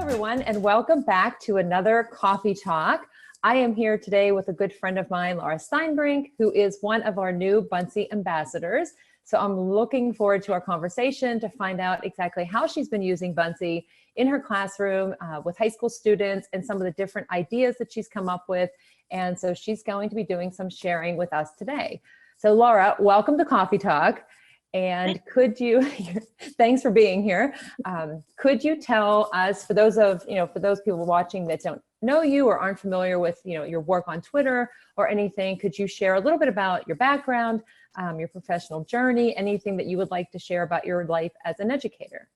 everyone, and welcome back to another Coffee Talk. I am here today with a good friend of mine, Laura Steinbrink, who is one of our new Buncee ambassadors. So I'm looking forward to our conversation to find out exactly how she's been using Buncee in her classroom with high school students and some of the different ideas that she's come up with. And so she's going to be doing some sharing with us today. So Laura, welcome to Coffee Talk. And could you, thanks for being here. Could you tell us, for those people watching that don't know you or aren't familiar with, your work on Twitter or anything, could you share a little bit about your background, your professional journey, anything that you would like to share about your life as an educator?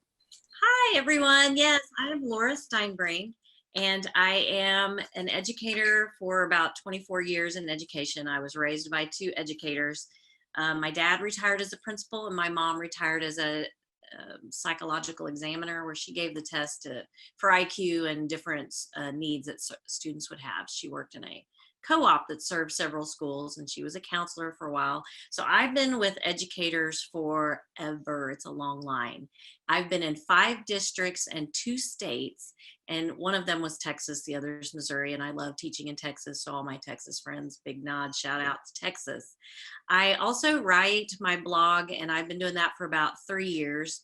Hi, everyone. Yes, I am Laura Steinbrink, and I am an educator for about 24 years in education. I was raised by two educators. My dad retired as a principal and my mom retired as a psychological examiner, where she gave the test for IQ and different needs that students would have. She worked in a co-op that served several schools, and she was a counselor for a while. So I've been with educators forever. It's a long line. I've been in 5 districts and 2 states, and one of them was Texas, the other is Missouri, and I love teaching in Texas. So all my Texas friends, big nod, shout out to Texas. I also write my blog, and I've been doing that for about 3 years.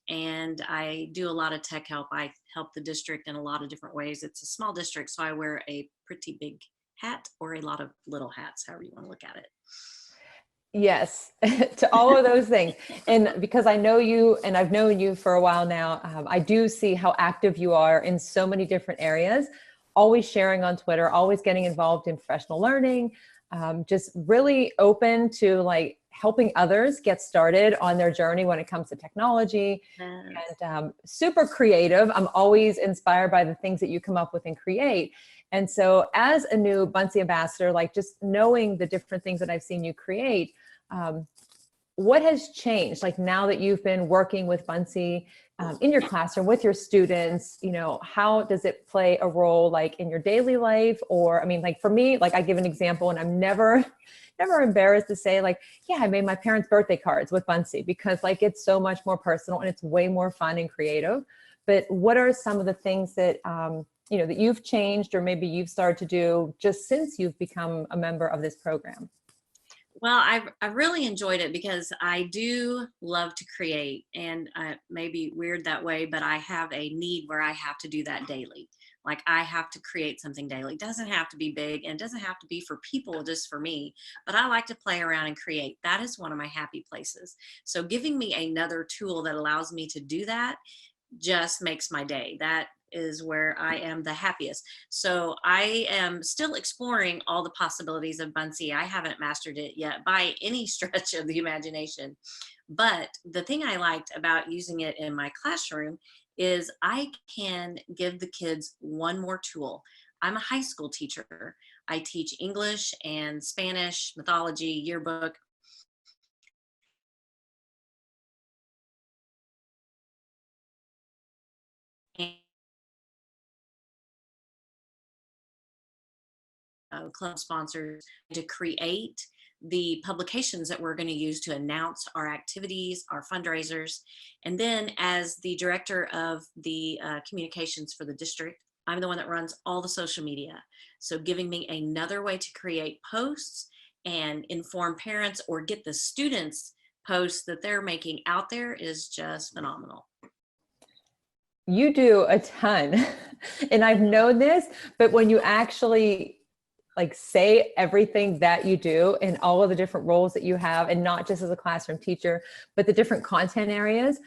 And I do a lot of tech help. I help the district in a lot of different ways. It's a small district, so I wear a pretty big hat or a lot of little hats, however you want to look at it. Yes, to all of those things. And because I know you and I've known you for a while now, I do see how active you are in so many different areas, always sharing on Twitter, always getting involved in professional learning, just really open to like helping others get started on their journey when it comes to technology. Yes. And super creative. I'm always inspired by the things that you come up with and create. And so as a new Buncee ambassador, like just knowing the different things that I've seen you create, what has changed? Like now that you've been working with Buncee in your classroom with your students, how does it play a role like in your daily life? Or, I mean, like for me, like I give an example and I'm never embarrassed to say like, yeah, I made my parents' birthday cards with Buncee because like it's so much more personal and it's way more fun and creative. But what are some of the things that, that you've changed or maybe you've started to do just since you've become a member of this program? Well, I've really enjoyed it because I do love to create, and maybe weird that way, but I have a need where I have to do that daily. Like I have to create something daily. It doesn't have to be big and it doesn't have to be for people, just for me, but I like to play around and create. That is one of my happy places. So giving me another tool that allows me to do that just makes my day. That is where I am the happiest. So I am still exploring all the possibilities of Buncee. I haven't mastered it yet by any stretch of the imagination. But the thing I liked about using it in my classroom is I can give the kids one more tool. I'm a high school teacher. I teach English and Spanish, mythology, yearbook. Club sponsors to create the publications that we're going to use to announce our activities, our fundraisers. And then as the director of the communications for the district, I'm the one that runs all the social media. So giving me another way to create posts and inform parents or get the students posts that they're making out there is just phenomenal. You do a ton. And I've known this, but when you actually like say everything that you do and all of the different roles that you have, and not just as a classroom teacher, but the different content areas.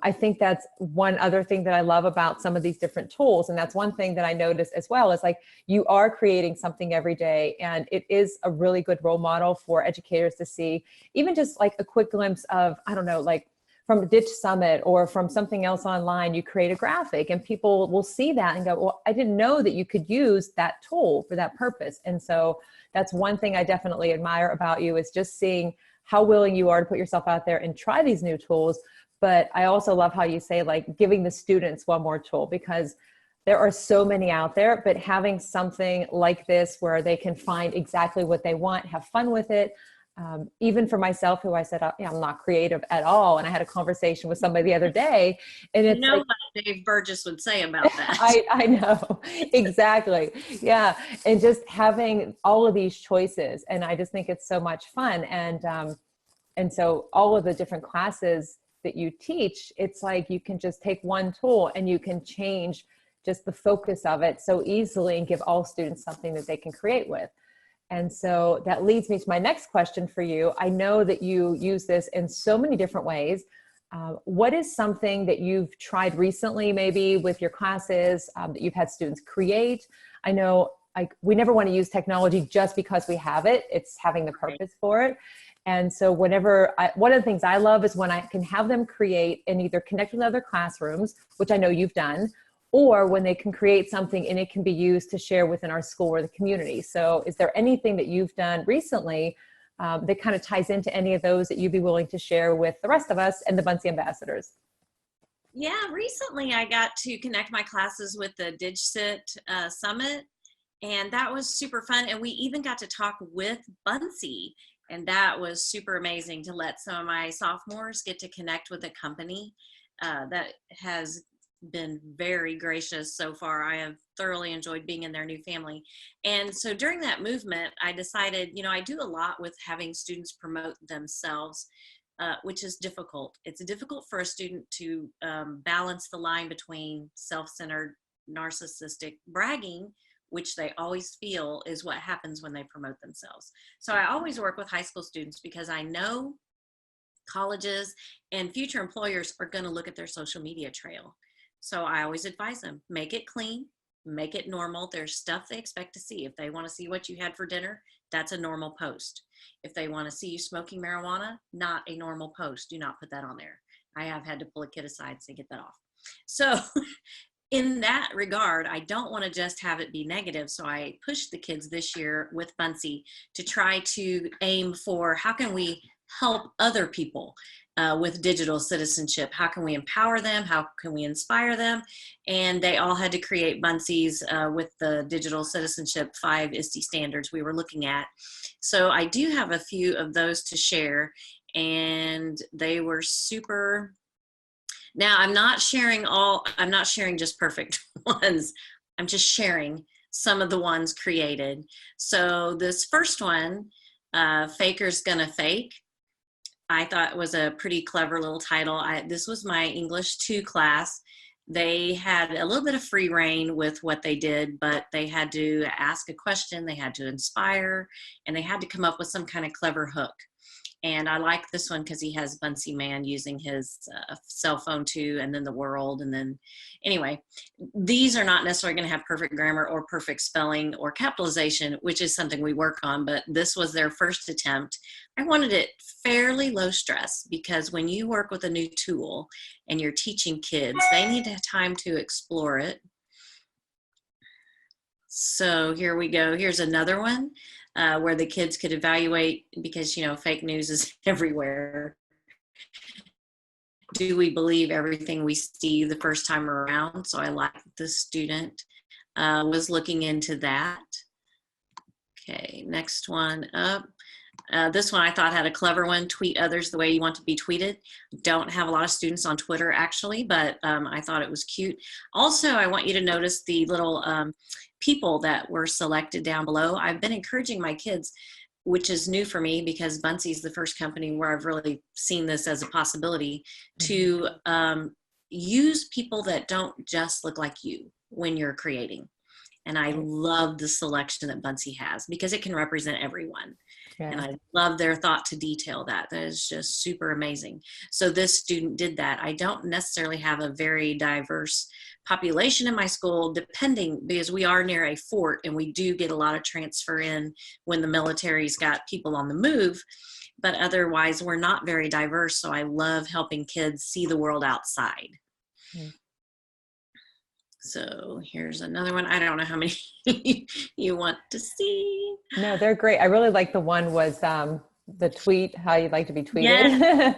I think that's one other thing that I love about some of these different tools. And that's one thing that I noticed as well is like you are creating something every day. And it is a really good role model for educators to see, even just like a quick glimpse of, I don't know, like from Ditch Summit or from something else online, you create a graphic and people will see that and go, well, I didn't know that you could use that tool for that purpose. And so that's one thing I definitely admire about you is just seeing how willing you are to put yourself out there and try these new tools. But I also love how you say like giving the students one more tool, because there are so many out there, but having something like this where they can find exactly what they want, have fun with it, even for myself, who I said, I'm not creative at all. And I had a conversation with somebody the other day, and it's what Dave Burgess would say about that. I know. Exactly. Yeah. And just having all of these choices. And I just think it's so much fun. And so all of the different classes that you teach, it's like you can just take one tool and you can change just the focus of it so easily and give all students something that they can create with. And so that leads me to my next question for you. I know that you use this in so many different ways. What is something that you've tried recently, maybe with your classes, that you've had students create? I know we never want to use technology just because we have it. It's having the purpose for it. And so one of the things I love is when I can have them create and either connect with other classrooms, which I know you've done, or when they can create something and it can be used to share within our school or the community. So is there anything that you've done recently that kind of ties into any of those that you'd be willing to share with the rest of us and the Buncee ambassadors? Yeah, recently I got to connect my classes with the DigCit Summit, and that was super fun. And we even got to talk with Buncee, and that was super amazing to let some of my sophomores get to connect with a company that has been very gracious so far. I have thoroughly enjoyed being in their new family. And so during that movement, I decided, I do a lot with having students promote themselves, which is difficult. It's difficult for a student to balance the line between self-centered, narcissistic bragging, which they always feel is what happens when they promote themselves. So I always work with high school students because I know colleges and future employers are going to look at their social media trail. So I always advise them, make it clean, make it normal. There's stuff they expect to see. If they want to see what you had for dinner, that's a normal post. If they want to see you smoking marijuana, not a normal post. Do not put that on there. I have had to pull a kid aside and say, get that off. So in that regard, I don't want to just have it be negative. So I pushed the kids this year with Buncee to try to aim for how can we help other people with digital citizenship? How can we empower them? How can we inspire them? And they all had to create Buncees with the digital citizenship 5 ISTE standards we were looking at. So I do have a few of those to share, and they were super. Now I'm not sharing just perfect ones. I'm just sharing some of the ones created. So this first one, Faker's Gonna Fake, I thought was a pretty clever little title. This was my English 2 class. They had a little bit of free reign with what they did, but they had to ask a question, they had to inspire, and they had to come up with some kind of clever hook. And I like this one because he has Buncee Man using his cell phone too, and then the world. And then anyway, these are not necessarily going to have perfect grammar or perfect spelling or capitalization, which is something we work on, but this was their first attempt. I wanted it fairly low stress because when you work with a new tool and you're teaching kids, they need to have time to explore it. So here we go. Here's another one. Where the kids could evaluate, because fake news is everywhere. Do we believe everything we see the first time around? So I like the student was looking into that. Okay, next one up. This one I thought had a clever one. Tweet others the way you want to be tweeted. Don't have a lot of students on Twitter actually, but I thought it was cute. Also, I want you to notice the little people that were selected down below. I've been encouraging my kids, which is new for me because Buncee's the first company where I've really seen this as a possibility, to use people that don't just look like you when you're creating. And I love the selection that Buncee has because it can represent everyone. Yeah. And I love their thought to detail that. That is just super amazing. So this student did that. I don't necessarily have a very diverse population in my school, because we are near a fort and we do get a lot of transfer in when the military's got people on the move, but otherwise we're not very diverse. So I love helping kids see the world outside. Mm. So here's another one. I don't know how many you want to see. No, they're great. I really like the one was the tweet, how you'd like to be tweeted. Yes.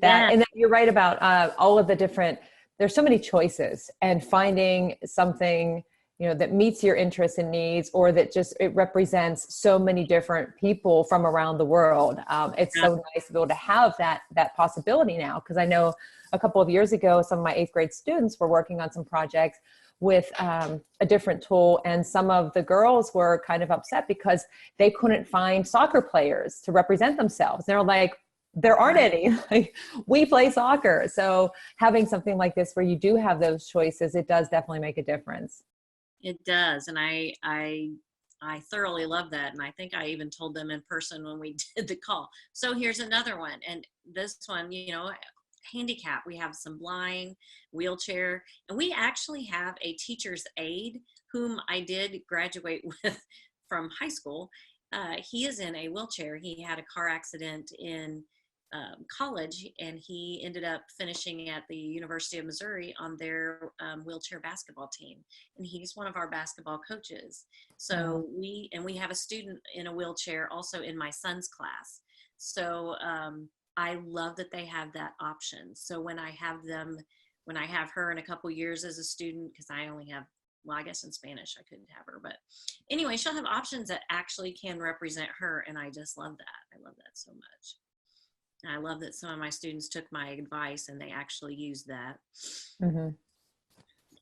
And then you're right about all of the different, there's so many choices, and finding something that meets your interests and needs, or that just, it represents so many different people from around the world. It's so nice to be able to have that possibility now. Cause I know a couple of years ago, some of my 8th grade students were working on some projects with a different tool. And some of the girls were kind of upset because they couldn't find soccer players to represent themselves. They're like, there aren't any. Like, we play soccer. So having something like this where you do have those choices, it does definitely make a difference. It does. And I thoroughly love that. And I think I even told them in person when we did the call. So here's another one. And this one, handicap. We have some blind, wheelchair, and we actually have a teacher's aide whom I did graduate with from high school. He is in a wheelchair. He had a car accident in college, and he ended up finishing at the University of Missouri on their wheelchair basketball team. And he's one of our basketball coaches. So we have a student in a wheelchair also in my son's class. So I love that they have that option. So when I have her in a couple years as a student, because I only have, well, I guess in Spanish I couldn't have her, but anyway, she'll have options that actually can represent her. And I just love that. I love that so much. And I love that some of my students took my advice and they actually used that. Mm-hmm.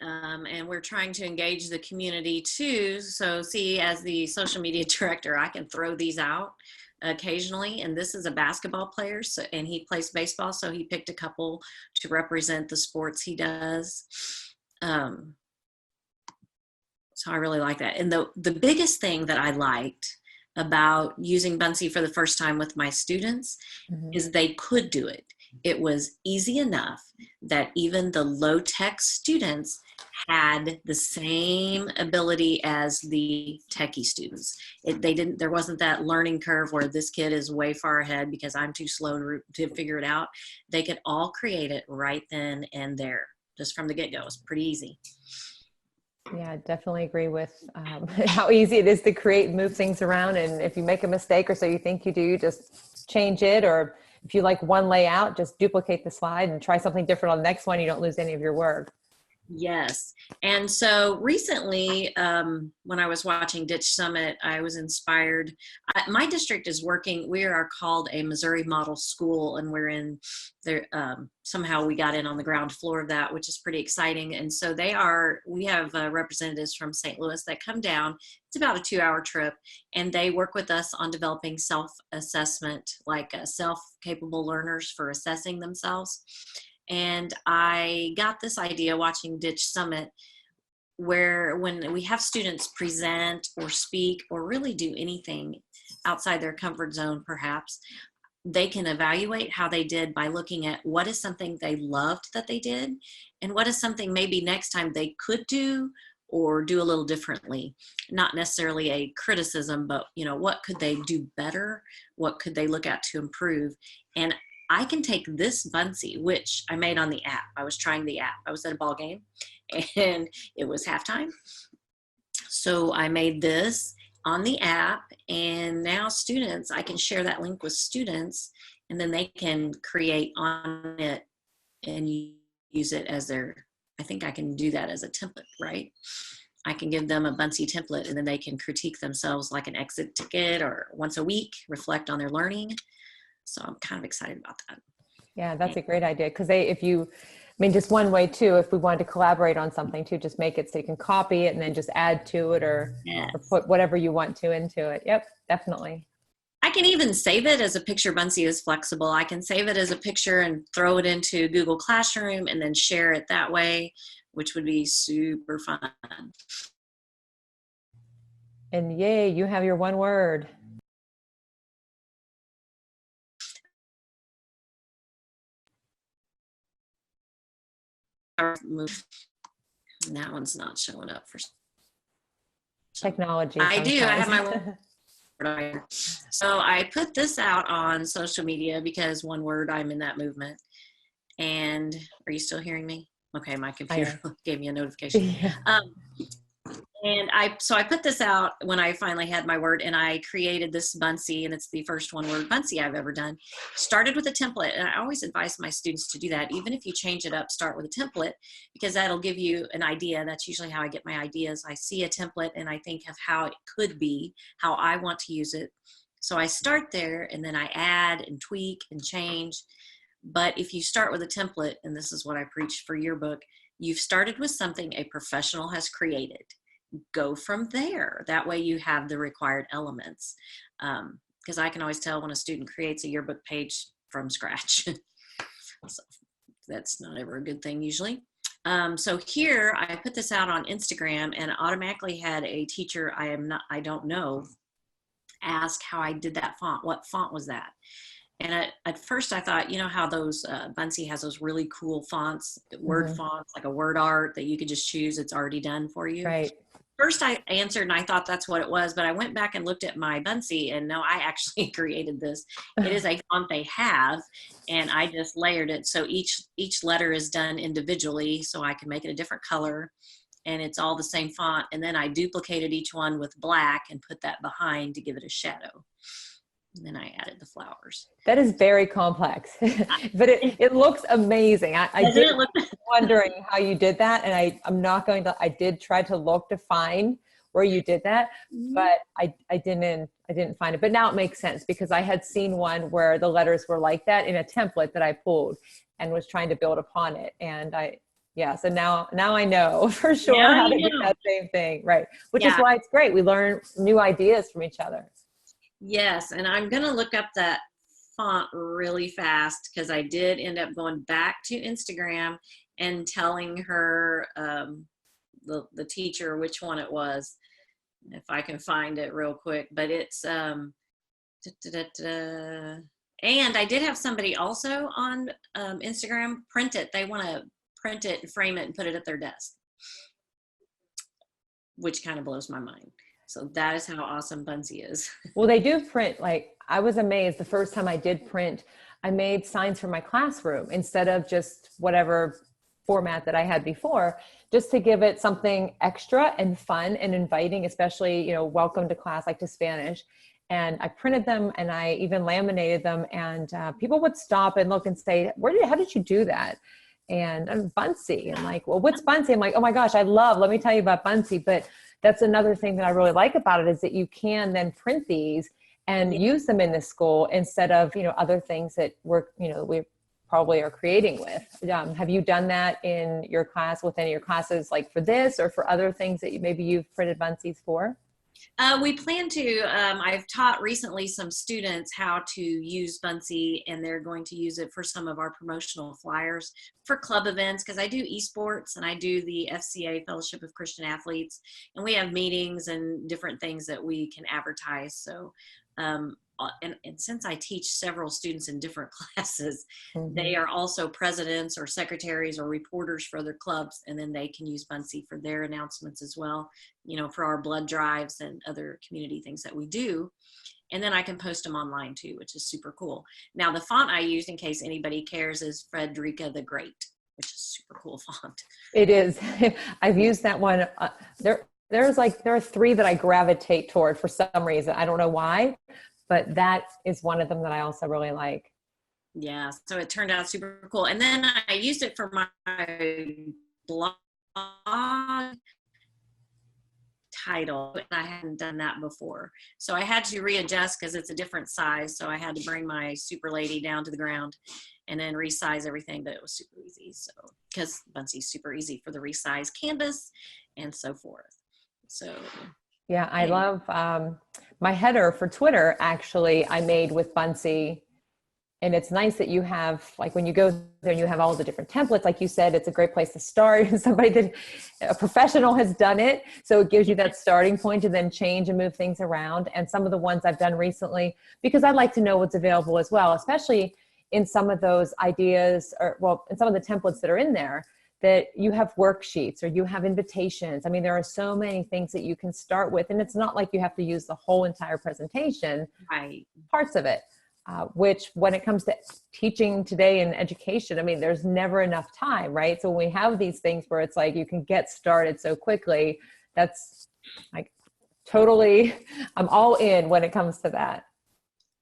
And we're trying to engage the community too. So see, as the social media director, I can throw these out occasionally. And this is a basketball player, and he plays baseball. So he picked a couple to represent the sports he does. So I really like that. And the biggest thing that I liked about using Buncee for the first time with my students is they could do it. It was easy enough that even the low-tech students had the same ability as the techie students. There wasn't that learning curve where this kid is way far ahead because I'm too slow to figure it out. They could all create it right then and there, just from the get-go. It's pretty easy. Yeah, I definitely agree with how easy it is to create and move things around. And if you make a mistake or so you think you do, just change it. Or if you like one layout, just duplicate the slide and try something different on the next one. You don't lose any of your work. Yes. And so recently, when I was watching Ditch Summit, I was inspired. My district is working, we are called a Missouri Model School, and we're in there. Somehow we got in on the ground floor of that, which is pretty exciting. And so we have representatives from St. Louis that come down. It's about a 2-hour trip, and they work with us on developing self-assessment, like self-capable learners for assessing themselves. And I got this idea watching Ditch Summit, where when we have students present or speak or really do anything outside their comfort zone, perhaps, they can evaluate how they did by looking at what is something they loved that they did, and what is something maybe next time they could do or do a little differently. Not necessarily a criticism, but what could they do better? What could they look at to improve? And I can take this Buncee, which I made on the app. I was trying the app. I was at a ball game and it was halftime. So I made this on the app, and now students, I can share that link with students, and then they can create on it and use it as I think I can do that as a template, right? I can give them a Buncee template, and then they can critique themselves like an exit ticket, or once a week, reflect on their learning. So I'm kind of excited about that. Yeah, that's a great idea. Because just one way too, if we wanted to collaborate on something too, just make it so you can copy it and then just add to it, or put whatever you want to into it. Yep, definitely. I can even save it as a picture. Buncee is flexible. I can save it as a picture and throw it into Google Classroom and then share it that way, which would be super fun. And yay, you have your one word. That one's not showing up for technology. I do. I have my word. So I put this out on social media because one word, I'm in that movement. And are you still hearing me? Okay, my computer gave me a notification. Yeah. And so I put this out when I finally had my word, and I created this Buncee, and it's the first one word Buncee I've ever done. Started with a template, and I always advise my students to do that. Even if you change it up, start with a template, because that'll give you an idea. That's usually how I get my ideas. I see a template and I think of how it could be, how I want to use it. So I start there, and then I add and tweak and change. But if you start with a template, and this is what I preach for your book, you've started with something a professional has created. Go from there. That way you have the required elements. Because I can always tell when a student creates a yearbook page from scratch. So that's not ever a good thing usually. So here I put this out on Instagram and automatically had a teacher I don't know ask how I did that font. What font was that? And at first I thought, you know how those Buncee has those really cool fonts, word fonts, like a word art that you could just choose. It's already done for you. Right. First I answered and I thought that's what it was, but I went back and looked at my Buncee and no, I actually created this. It is a font they have, and I just layered it. So each letter is done individually, so I can make it a different color, and it's all the same font. And then I duplicated each one with black and put that behind to give it a shadow. And then I added the flowers. That is very complex, but it looks amazing. I did wondering how you did that. And I'm not going to, I did try to look to find where you did that, but I didn't find it. But now it makes sense because I had seen one where the letters were like that in a template that I pulled and was trying to build upon it. And so now I know for sure how to do that same thing. Right. Which is why it's great. We learn new ideas from each other. Yes, and I'm going to look up that font really fast because I did end up going back to Instagram and telling her, the teacher, which one it was, if I can find it real quick. But it's, and I did have somebody also on Instagram print it. They want to print it and frame it and put it at their desk, which kind of blows my mind. So that is how awesome Buncee is. Well, they do print. Like, I was amazed the first time I did print, I made signs for my classroom instead of just whatever format that I had before, just to give it something extra and fun and inviting, especially, welcome to class, like to Spanish. And I printed them and I even laminated them, and people would stop and look and say, how did you do that? And I'm Buncee. I'm like, well, what's Buncee? I'm like, oh my gosh, let me tell you about Buncee. But that's another thing that I really like about it is that you can then print these and use them in the school instead of, other things that we probably are creating with. Have you done that in your class, with any of your classes, like for this or for other things that you've printed Buncees for? We plan to. I've taught recently some students how to use Buncee, and they're going to use it for some of our promotional flyers for club events, because I do esports and I do the FCA, Fellowship of Christian Athletes, and we have meetings and different things that we can advertise. So, and since I teach several students in different classes, they are also presidents or secretaries or reporters for other clubs, and then they can use Buncee for their announcements as well, for our blood drives and other community things that we do. And then I can post them online too, which is super cool. Now, the font I used, in case anybody cares, is Frederica the Great, which is a super cool font. It is. I've used that one. There are 3 that I gravitate toward for some reason. I don't know why, but that is one of them that I also really like. Yeah, so it turned out super cool. And then I used it for my blog title, and I hadn't done that before. So I had to readjust because it's a different size. So I had to bring my super lady down to the ground and then resize everything, but it was super easy. So, because Buncee's super easy for the resize canvas and so forth. So yeah, I love my header for Twitter. Actually, I made with Buncee, and it's nice that you have, like, when you go there and you have all the different templates, like you said, it's a great place to start. A professional has done it, so it gives you that starting point to then change and move things around. And some of the ones I've done recently, because I like to know what's available as well, especially in some of those ideas, in some of the templates that are in there, that you have worksheets or you have invitations. I mean, there are so many things that you can start with, and it's not like you have to use the whole entire presentation, right? Parts of it, which when it comes to teaching today in education, I mean, there's never enough time, right? So when we have these things where it's like you can get started so quickly, that's Like totally, I'm all in when it comes to that.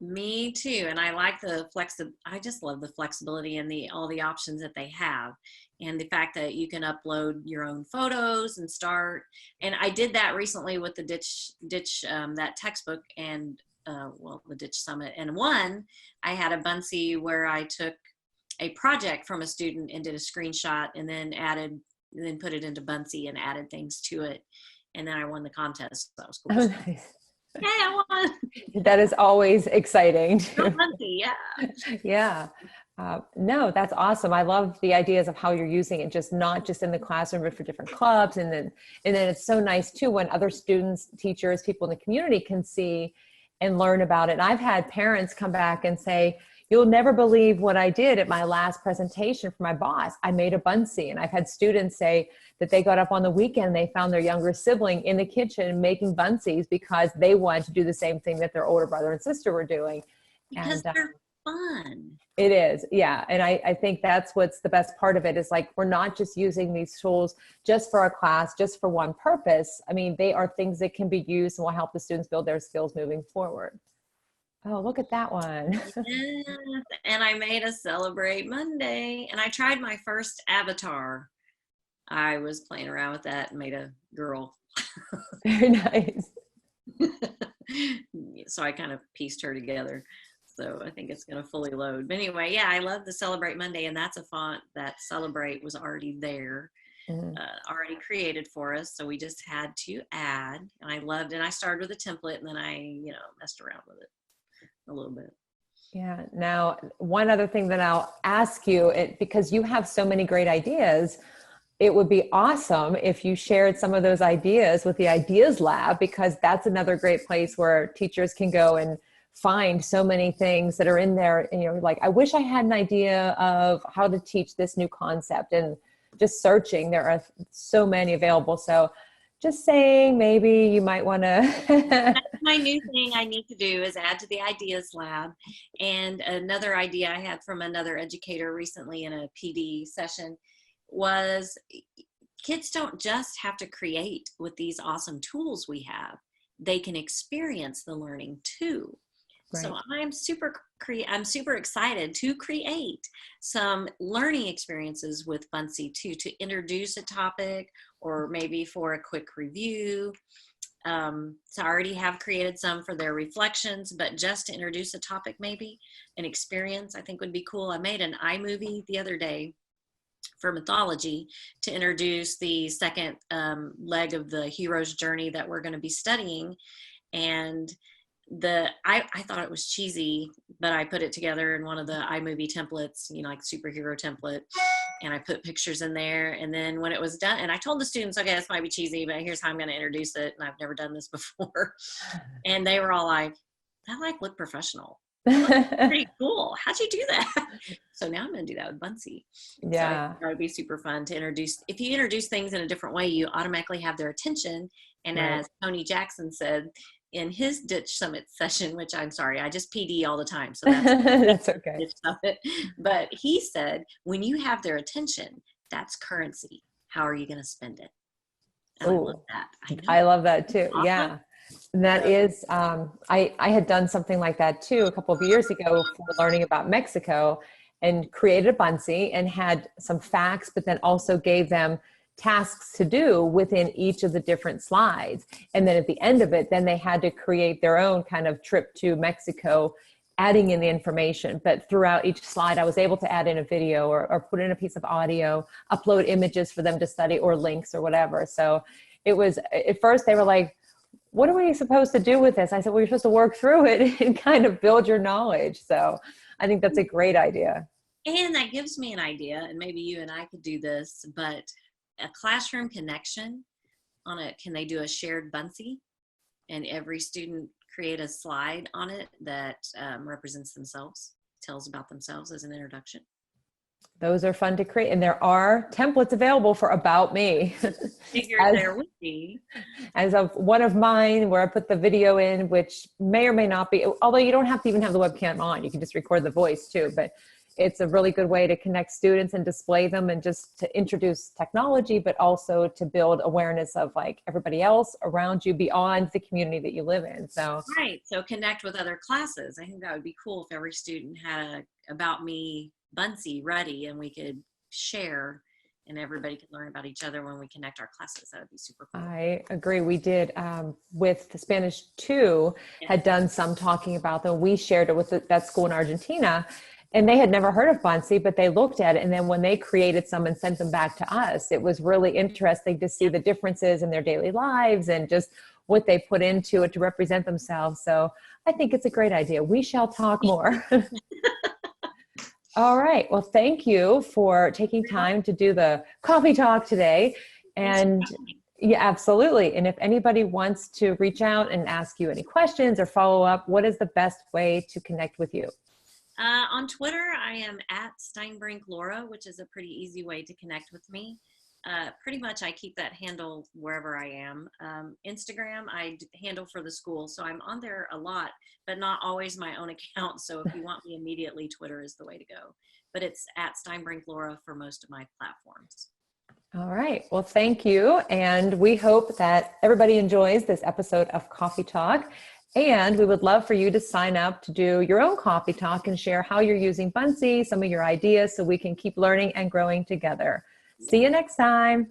Me too. And I like I just love the flexibility and all the options that they have. And the fact that you can upload your own photos and start. And I did that recently with the Ditch, that textbook and, the Ditch Summit. And I had a Buncee where I took a project from a student and did a screenshot and then put it into Buncee and added things to it. And then I won the contest. That was cool. Oh, nice. Hey, I won. That is always exciting. Buncee, yeah. Yeah. No, that's awesome. I love the ideas of how you're using it, just not just in the classroom, but for different clubs. And then it's so nice too, when other students, teachers, people in the community can see and learn about it. And I've had parents come back and say, you'll never believe what I did at my last presentation for my boss. I made a Buncee. And I've had students say that they got up on the weekend, they found their younger sibling in the kitchen making Buncees because they wanted to do the same thing that their older brother and sister were doing. Because they're fun. It is. Yeah. And I think that's what's the best part of it is like, we're not just using these tools just for our class, just for one purpose. I mean, they are things that can be used and will help the students build their skills moving forward. Oh, look at that one. Yes. And I made a Celebrate Monday and I tried my first avatar. I was playing around with that and made a girl. Very nice. So I kind of pieced her together. So I think it's going to fully load. But anyway, yeah, I love the Celebrate Monday, and that's a font that Celebrate was already there, already created for us. So we just had to add, and I loved it. And I started with a template, and then I, messed around with it a little bit. Yeah. Now, one other thing that I'll ask you, because you have so many great ideas, it would be awesome if you shared some of those ideas with the Ideas Lab, because that's another great place where teachers can go and find so many things that are in there. And like, I wish I had an idea of how to teach this new concept, and just searching, there are so many available. So just saying, maybe you might want to. That's my new thing I need to do is add to the Ideas Lab. And another idea I had from another educator recently in a PD session was kids don't just have to create with these awesome tools we have. They can experience the learning too. Right. So I'm super excited to create some learning experiences with Buncee too, to introduce a topic or maybe for a quick review. So I already have created some for their reflections, but just to introduce a topic, maybe an experience, I think would be cool. I made an iMovie the other day for mythology to introduce the second leg of the hero's journey that we're going to be studying. And I thought it was cheesy, but I put it together in one of the iMovie templates, like superhero template, and I put pictures in there. And then when it was done, and I told the students, okay, this might be cheesy, but here's how I'm going to introduce it. And I've never done this before. And they were all like, that looked professional. Pretty cool. How'd you do that? So now I'm going to do that with Buncee. Yeah. So it would be super fun to introduce. If you introduce things in a different way, you automatically have their attention. And right. As Tony Jackson said in his Ditch Summit session, which I'm sorry, I just PD all the time. So that's okay. Ditch Summit. But he said, when you have their attention, that's currency. How are you going to spend it? And I love that. I love that too. Awesome. Yeah. And that is, I had done something like that too a couple of years ago for learning about Mexico, and created a Buncee and had some facts, but then also gave them tasks to do within each of the different slides. And then at the end of it, then they had to create their own kind of trip to Mexico, adding in the information. But throughout each slide, I was able to add in a video or put in a piece of audio, upload images for them to study or links or whatever. So it was, at first they were like, what are we supposed to do with this? I said, well, you're supposed to work through it and kind of build your knowledge. So I think that's a great idea. And that gives me an idea, and maybe you and I could do this, but a classroom connection on it. Can they do a shared Buncee and every student create a slide on it that represents themselves, tells about themselves as an introduction? Those are fun to create. And there are templates available for About Me. Figured there would be. As of one of mine where I put the video in, which may or may not be, although you don't have to even have the webcam on, you can just record the voice too. But it's a really good way to connect students and display them and just to introduce technology, but also to build awareness of like everybody else around you beyond the community that you live in. So Right. So connect with other classes. I think that would be cool if every student had a About Me Buncee ready and we could share and everybody could learn about each other when we connect our classes. That would be super cool. I agree. We did with the Spanish 2 had done some talking about them. We shared it with that school in Argentina, and they had never heard of Buncee, but they looked at it. And then when they created some and sent them back to us, it was really interesting to see the differences in their daily lives and just what they put into it to represent themselves. So I think it's a great idea. We shall talk more. All right. Well, thank you for taking time to do the coffee talk today. And yeah, absolutely. And if anybody wants to reach out and ask you any questions or follow up, what is the best way to connect with you? On Twitter, I am at Steinbrink Laura, which is a pretty easy way to connect with me. Pretty much I keep that handle wherever I am. Instagram, I handle for the school, so I'm on there a lot, but not always my own account. So if you want me immediately, Twitter is the way to go. But it's at Steinbrink Laura for most of my platforms. All right. Well, thank you. And we hope that everybody enjoys this episode of Coffee Talk. And we would love for you to sign up to do your own coffee talk and share how you're using Buncee, some of your ideas, so we can keep learning and growing together. See you next time.